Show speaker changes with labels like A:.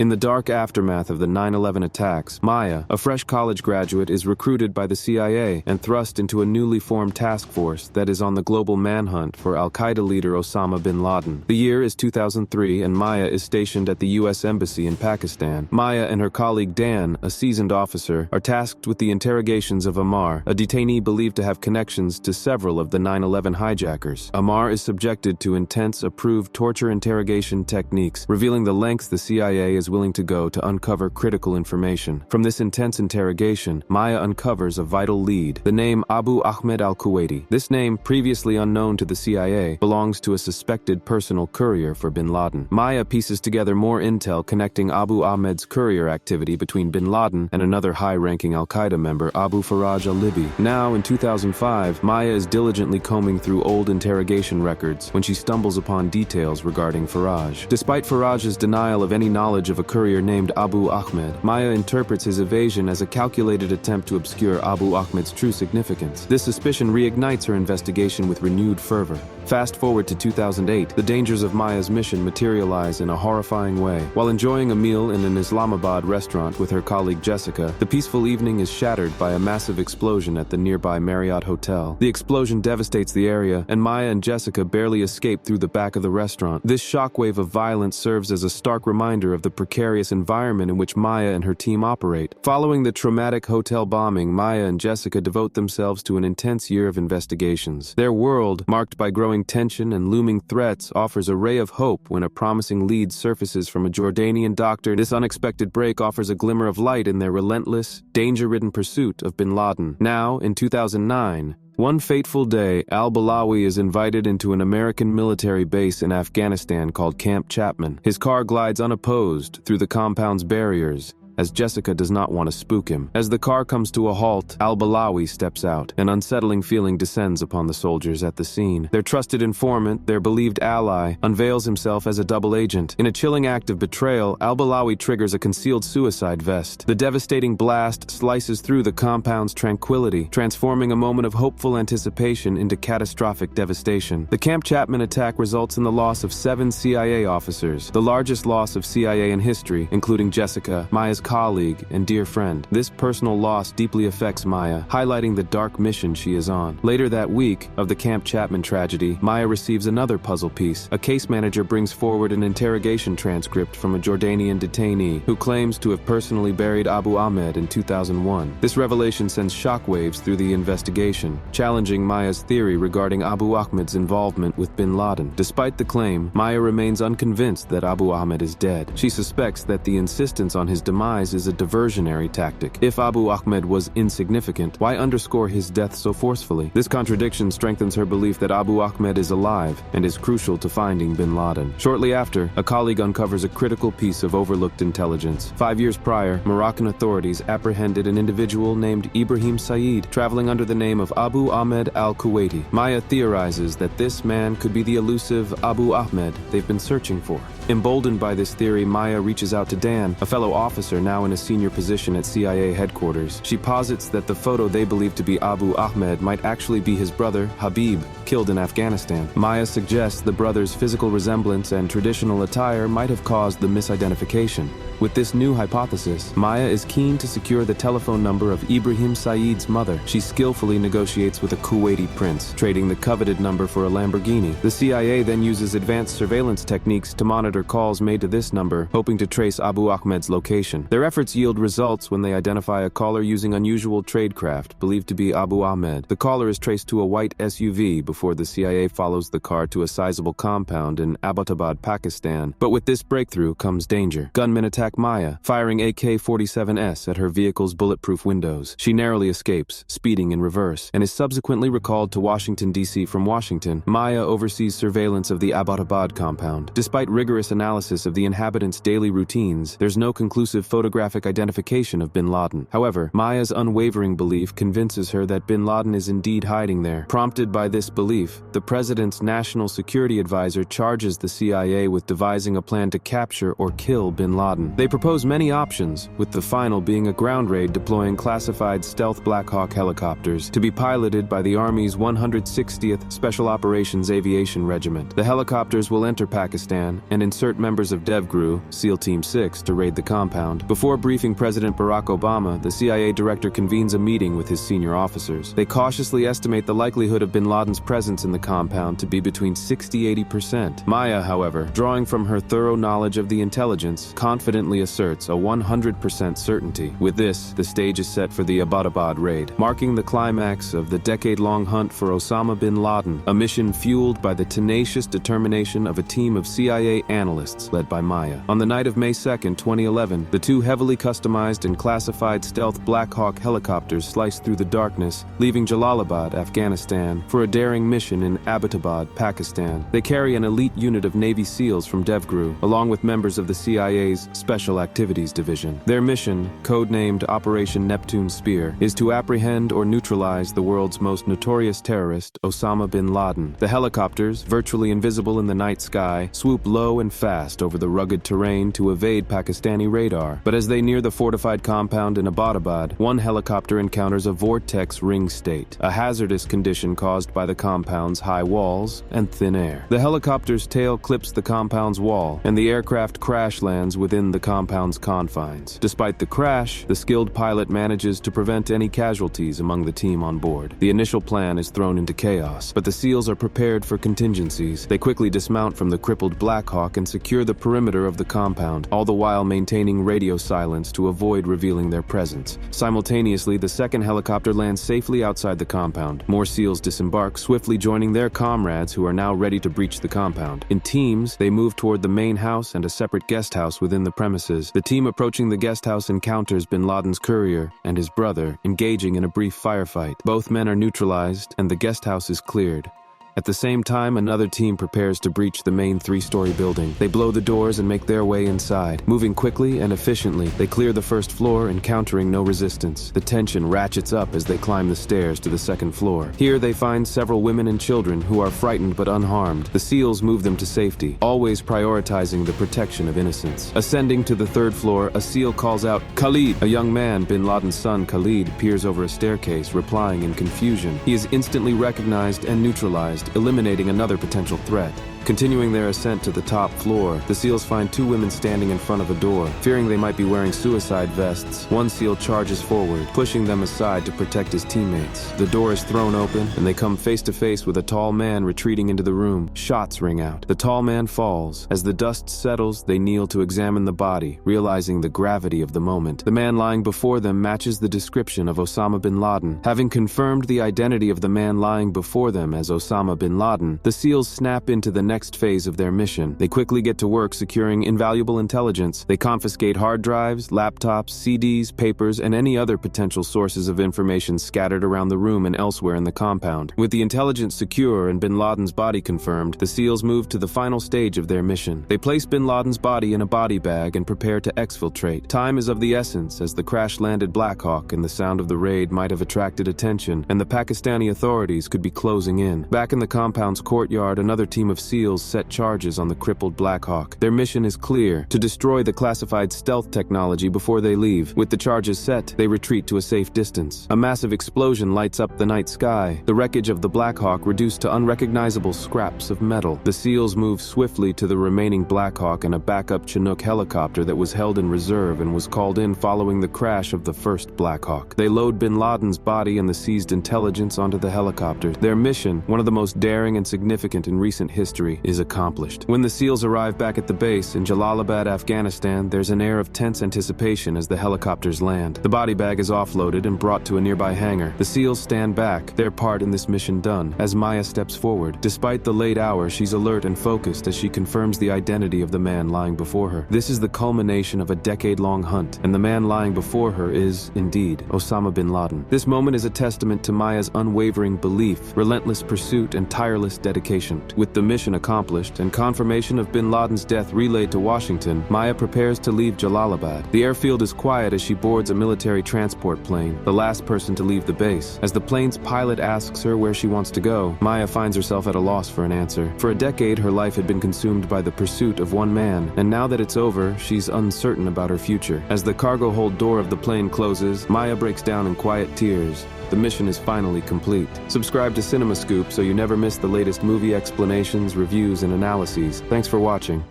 A: In the dark aftermath of the 9/11 attacks, Maya, a fresh college graduate, is recruited by the CIA and thrust into a newly formed task force that is on the global manhunt for al-Qaeda leader Osama bin Laden. The year is 2003 and Maya is stationed at the U.S. Embassy in Pakistan. Maya and her colleague Dan, a seasoned officer, are tasked with the interrogations of Ammar, a detainee believed to have connections to several of the 9/11 hijackers. Ammar is subjected to intense, approved torture interrogation techniques, revealing the lengths the CIA is willing to go to uncover critical information. From this intense interrogation, Maya uncovers a vital lead, the name Abu Ahmed al-Kuwaiti. This name, previously unknown to the CIA, belongs to a suspected personal courier for bin Laden. Maya pieces together more intel connecting Abu Ahmed's courier activity between bin Laden and another high-ranking al-Qaeda member, Abu Faraj al-Libi. Now, in 2005, Maya is diligently combing through old interrogation records when she stumbles upon details regarding Faraj. Despite Faraj's denial of any knowledge of a courier named Abu Ahmed, Maya interprets his evasion as a calculated attempt to obscure Abu Ahmed's true significance. This suspicion reignites her investigation with renewed fervor. Fast forward to 2008, the dangers of Maya's mission materialize in a horrifying way. While enjoying a meal in an Islamabad restaurant with her colleague Jessica, the peaceful evening is shattered by a massive explosion at the nearby Marriott Hotel. The explosion devastates the area, and Maya and Jessica barely escape through the back of the restaurant. This shockwave of violence serves as a stark reminder of the precarious environment in which Maya and her team operate. Following the traumatic hotel bombing, Maya and Jessica devote themselves to an intense year of investigations. Their world, marked by growing tension and looming threats, offers a ray of hope when a promising lead surfaces from a Jordanian doctor. This unexpected break offers a glimmer of light in their relentless, danger-ridden pursuit of bin Laden. Now, in 2009, one fateful day, al-Balawi is invited into an American military base in Afghanistan called Camp Chapman. His car glides unopposed through the compound's barriers, as Jessica does not want to spook him. As the car comes to a halt, al-Balawi steps out. An unsettling feeling descends upon the soldiers at the scene. Their trusted informant, their believed ally, unveils himself as a double agent. In a chilling act of betrayal, al-Balawi triggers a concealed suicide vest. The devastating blast slices through the compound's tranquility, transforming a moment of hopeful anticipation into catastrophic devastation. The Camp Chapman attack results in the loss of 7 CIA officers, the largest loss of CIA in history, including Jessica, Maya's colleague and dear friend. This personal loss deeply affects Maya, highlighting the dark mission she is on. Later that week, of the Camp Chapman tragedy, Maya receives another puzzle piece. A case manager brings forward an interrogation transcript from a Jordanian detainee who claims to have personally buried Abu Ahmed in 2001. This revelation sends shockwaves through the investigation, challenging Maya's theory regarding Abu Ahmed's involvement with bin Laden. Despite the claim, Maya remains unconvinced that Abu Ahmed is dead. She suspects that the insistence on his demise is a diversionary tactic. If Abu Ahmed was insignificant, why underscore his death so forcefully? This contradiction strengthens her belief that Abu Ahmed is alive and is crucial to finding bin Laden. Shortly after, a colleague uncovers a critical piece of overlooked intelligence. 5 years prior, Moroccan authorities apprehended an individual named Ibrahim Saeed, traveling under the name of Abu Ahmed al-Kuwaiti. Maya theorizes that this man could be the elusive Abu Ahmed they've been searching for. Emboldened by this theory, Maya reaches out to Dan, a fellow officer now in a senior position at CIA headquarters. She posits that the photo they believe to be Abu Ahmed might actually be his brother, Habib, killed in Afghanistan. Maya suggests the brother's physical resemblance and traditional attire might have caused the misidentification. With this new hypothesis, Maya is keen to secure the telephone number of Ibrahim Saeed's mother. She skillfully negotiates with a Kuwaiti prince, trading the coveted number for a Lamborghini. The CIA then uses advanced surveillance techniques to monitor calls made to this number, hoping to trace Abu Ahmed's location. Their efforts yield results when they identify a caller using unusual tradecraft, believed to be Abu Ahmed. The caller is traced to a white SUV before the CIA follows the car to a sizable compound in Abbottabad, Pakistan. But with this breakthrough comes danger. Gunmen attack Maya, firing AK-47s at her vehicle's bulletproof windows. She narrowly escapes, speeding in reverse, and is subsequently recalled to Washington, D.C. from Washington. Maya oversees surveillance of the Abbottabad compound. Despite rigorous analysis of the inhabitants' daily routines, there's no conclusive photographic identification of bin Laden. However, Maya's unwavering belief convinces her that bin Laden is indeed hiding there. Prompted by this belief, the president's national security advisor charges the CIA with devising a plan to capture or kill bin Laden. They propose many options, with the final being a ground raid deploying classified stealth Black Hawk helicopters to be piloted by the Army's 160th Special Operations Aviation Regiment. The helicopters will enter Pakistan and insert members of DevGru, SEAL Team 6, to raid the compound. Before briefing President Barack Obama, the CIA director convenes a meeting with his senior officers. They cautiously estimate the likelihood of bin Laden's presence in the compound to be between 60–80%. Maya, however, drawing from her thorough knowledge of the intelligence, confidently asserts a 100% certainty. With this, the stage is set for the Abbottabad raid, marking the climax of the decade-long hunt for Osama bin Laden, a mission fueled by the tenacious determination of a team of CIA analysts led by Maya. On the night of May 2, 2011, the two heavily customized and classified stealth Black Hawk helicopters sliced through the darkness, leaving Jalalabad, Afghanistan, for a daring mission in Abbottabad, Pakistan. They carry an elite unit of Navy SEALs from DevGru, along with members of the CIA's Special Activities Division. Their mission, codenamed Operation Neptune Spear, is to apprehend or neutralize the world's most notorious terrorist, Osama bin Laden. The helicopters, virtually invisible in the night sky, swoop low and fast over the rugged terrain to evade Pakistani radar. But as they near the fortified compound in Abbottabad, one helicopter encounters a vortex ring state, a hazardous condition caused by the compound's high walls and thin air. The helicopter's tail clips the compound's wall, and the aircraft crash lands within the compound's confines. Despite the crash, the skilled pilot manages to prevent any casualties among the team on board. The initial plan is thrown into chaos, but the SEALs are prepared for contingencies. They quickly dismount from the crippled Black Hawk and secure the perimeter of the compound, all the while maintaining radio silence to avoid revealing their presence. Simultaneously, the second helicopter lands safely outside the compound. More SEALs disembark, swiftly joining their comrades who are now ready to breach the compound. In teams, they move toward the main house and a separate guest house within the premises. The team approaching the guest house encounters bin Laden's courier and his brother, engaging in a brief firefight. Both men are neutralized, and the guest house is cleared. At the same time, another team prepares to breach the main 3-story building. They blow the doors and make their way inside. Moving quickly and efficiently, they clear the first floor, encountering no resistance. The tension ratchets up as they climb the stairs to the second floor. Here they find several women and children who are frightened but unharmed. The SEALs move them to safety, always prioritizing the protection of innocents. Ascending to the third floor, a SEAL calls out, "Khalid!" A young man, bin Laden's son Khalid, peers over a staircase, replying in confusion. He is instantly recognized and neutralized, eliminating another potential threat. Continuing their ascent to the top floor, the SEALs find two women standing in front of a door. Fearing they might be wearing suicide vests, one SEAL charges forward, pushing them aside to protect his teammates. The door is thrown open, and they come face to face with a tall man retreating into the room. Shots ring out. The tall man falls. As the dust settles, they kneel to examine the body, realizing the gravity of the moment. The man lying before them matches the description of Osama bin Laden. Having confirmed the identity of the man lying before them as Osama bin Laden, the SEALs snap into the next phase of their mission. They quickly get to work securing invaluable intelligence. They confiscate hard drives, laptops, CDs, papers, and any other potential sources of information scattered around the room and elsewhere in the compound. With the intelligence secure and bin Laden's body confirmed, the SEALs move to the final stage of their mission. They place bin Laden's body in a body bag and prepare to exfiltrate. Time is of the essence, as the crash-landed Black Hawk and the sound of the raid might have attracted attention, and the Pakistani authorities could be closing in. Back in the compound's courtyard, another team of SEALs set charges on the crippled Black Hawk. Their mission is clear: to destroy the classified stealth technology before they leave. With the charges set, they retreat to a safe distance. A massive explosion lights up the night sky, the wreckage of the Black Hawk reduced to unrecognizable scraps of metal. The SEALs move swiftly to the remaining Black Hawk and a backup Chinook helicopter that was held in reserve and was called in following the crash of the first Black Hawk. They load bin Laden's body and the seized intelligence onto the helicopter. Their mission, one of the most daring and significant in recent history, is accomplished. When the SEALs arrive back at the base in Jalalabad, Afghanistan, there's an air of tense anticipation as the helicopters land. The body bag is offloaded and brought to a nearby hangar. The SEALs stand back, their part in this mission done, as Maya steps forward. Despite the late hour, she's alert and focused as she confirms the identity of the man lying before her. This is the culmination of a decade-long hunt, and the man lying before her is, indeed, Osama bin Laden. This moment is a testament to Maya's unwavering belief, relentless pursuit, and tireless dedication. With the mission accomplished and confirmation of bin Laden's death relayed to Washington, Maya prepares to leave Jalalabad. The airfield is quiet as she boards a military transport plane, the last person to leave the base. As the plane's pilot asks her where she wants to go, Maya finds herself at a loss for an answer. For a decade, her life had been consumed by the pursuit of one man, and now that it's over, she's uncertain about her future. As the cargo hold door of the plane closes, Maya breaks down in quiet tears. The mission is finally complete. Subscribe to CinemaScoop so you never miss the latest movie explanations, reviews, and analyses. Thanks for watching.